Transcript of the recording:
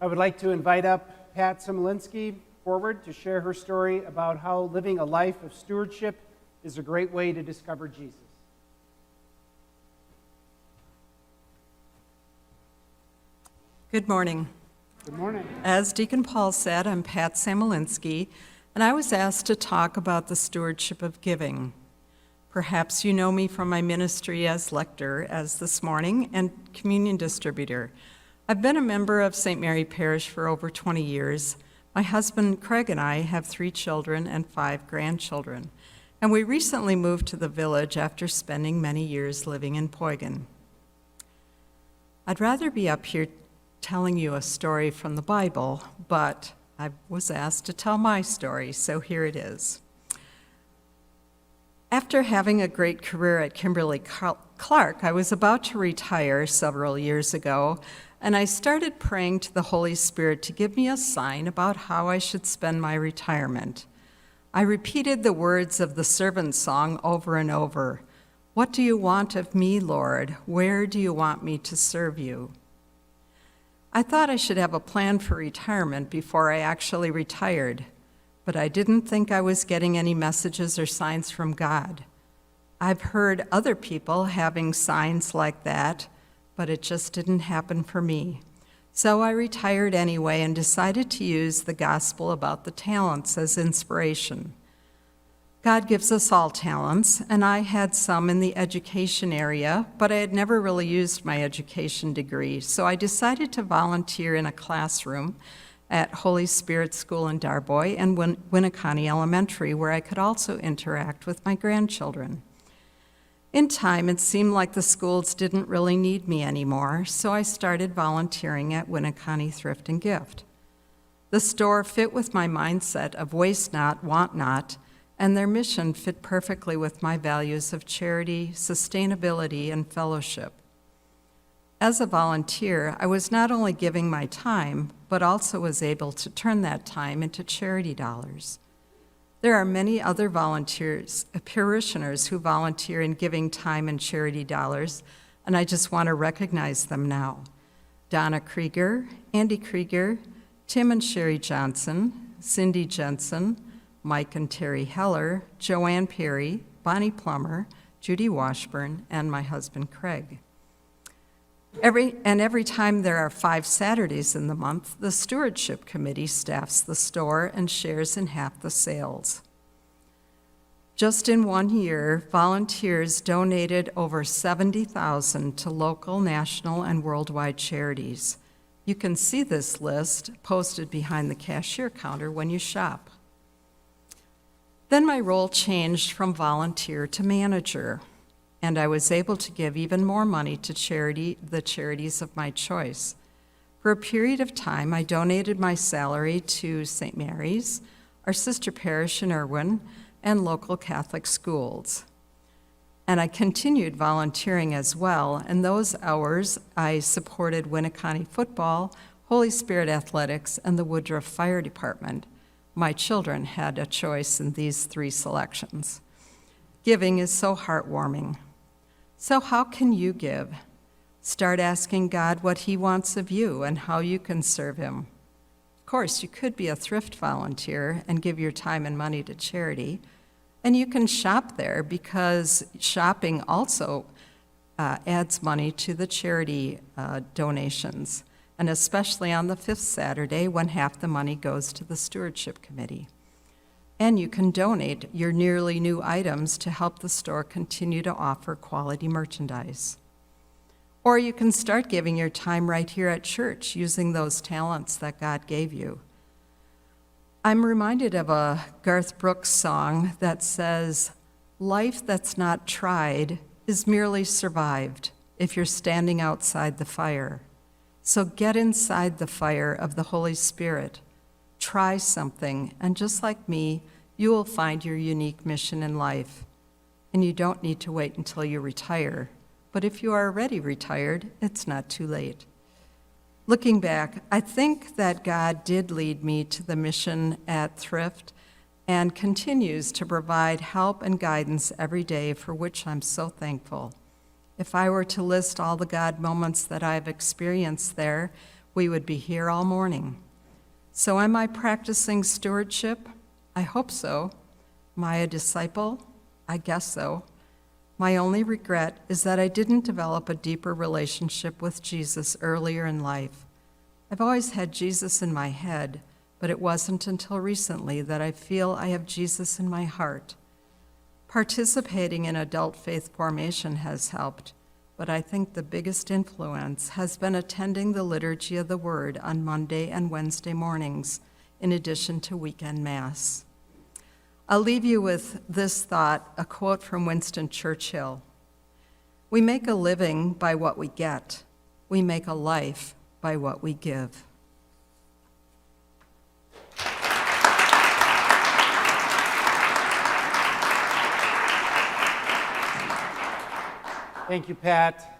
I would like to invite up Pat Samolinski forward to share her story about how living a life of stewardship is a great way to discover Jesus. Good morning. Good morning. As Deacon Paul said, I'm Pat Samolinski, and I was asked to talk about the stewardship of giving. Perhaps you know me from my ministry as lector, as this morning, and communion distributor. I've been a member of St. Mary Parish for over 20 years. My husband Craig and I have 3 children and 5 grandchildren, and we recently moved to the village after spending many years living in Poigan. I'd rather be up here telling you a story from the Bible, but I was asked to tell my story, so here it is. After having a great career at Kimberly-Clark, I was about to retire several years ago, and I started praying to the Holy Spirit to give me a sign about how I should spend my retirement. I repeated the words of the servant song over and over. "What do you want of me, Lord? Where do you want me to serve you?" I thought I should have a plan for retirement before I actually retired, but I didn't think I was getting any messages or signs from God. I've heard other people having signs like that, but it just didn't happen for me. So I retired anyway and decided to use the gospel about the talents as inspiration. God gives us all talents, and I had some in the education area, but I had never really used my education degree, so I decided to volunteer in a classroom at Holy Spirit School in Darboy and Winneconne Elementary, where I could also interact with my grandchildren. In time, it seemed like the schools didn't really need me anymore, so I started volunteering at Winneconne Thrift and Gift. The store fit with my mindset of waste not, want not, and their mission fit perfectly with my values of charity, sustainability, and fellowship. As a volunteer, I was not only giving my time, but also was able to turn that time into charity dollars. There are many other parishioners who volunteer in giving time and charity dollars, and I just want to recognize them now. Donna Krieger, Andy Krieger, Tim and Sherry Johnson, Cindy Jensen, Mike and Terry Heller, Joanne Perry, Bonnie Plummer, Judy Washburn, and my husband Craig. Every time there are 5 Saturdays in the month, the Stewardship Committee staffs the store and shares in half the sales. Just in 1 year, volunteers donated over $70,000 to local, national, and worldwide charities. You can see this list posted behind the cashier counter when you shop. Then my role changed from volunteer to manager, and I was able to give even more money to the charities of my choice. For a period of time, I donated my salary to St. Mary's, our sister parish in Irwin, and local Catholic schools. And I continued volunteering as well. In those hours, I supported Winneconne football, Holy Spirit athletics, and the Woodruff Fire Department. My children had a choice in these 3 selections. Giving is so heartwarming. So how can you give? Start asking God what He wants of you and how you can serve Him. Of course, you could be a thrift volunteer and give your time and money to charity, and you can shop there because shopping also adds money to the charity donations, and especially on the 5th Saturday when half the money goes to the Stewardship Committee. And you can donate your nearly new items to help the store continue to offer quality merchandise. Or you can start giving your time right here at church using those talents that God gave you. I'm reminded of a Garth Brooks song that says, "Life that's not tried is merely survived if you're standing outside the fire. So get inside the fire of the Holy Spirit. Try something, and just like me, you will find your unique mission in life. And you don't need to wait until you retire. But if you are already retired, it's not too late." Looking back, I think that God did lead me to the mission at Thrift and continues to provide help and guidance every day, for which I'm so thankful. If I were to list all the God moments that I've experienced there, we would be here all morning. So am I practicing stewardship? I hope so. Am I a disciple? I guess so. My only regret is that I didn't develop a deeper relationship with Jesus earlier in life. I've always had Jesus in my head, but it wasn't until recently that I feel I have Jesus in my heart. Participating in adult faith formation has helped, but I think the biggest influence has been attending the Liturgy of the Word on Monday and Wednesday mornings, in addition to weekend Mass. I'll leave you with this thought, a quote from Winston Churchill. We make a living by what we get. We make a life by what we give. Thank you, Pat.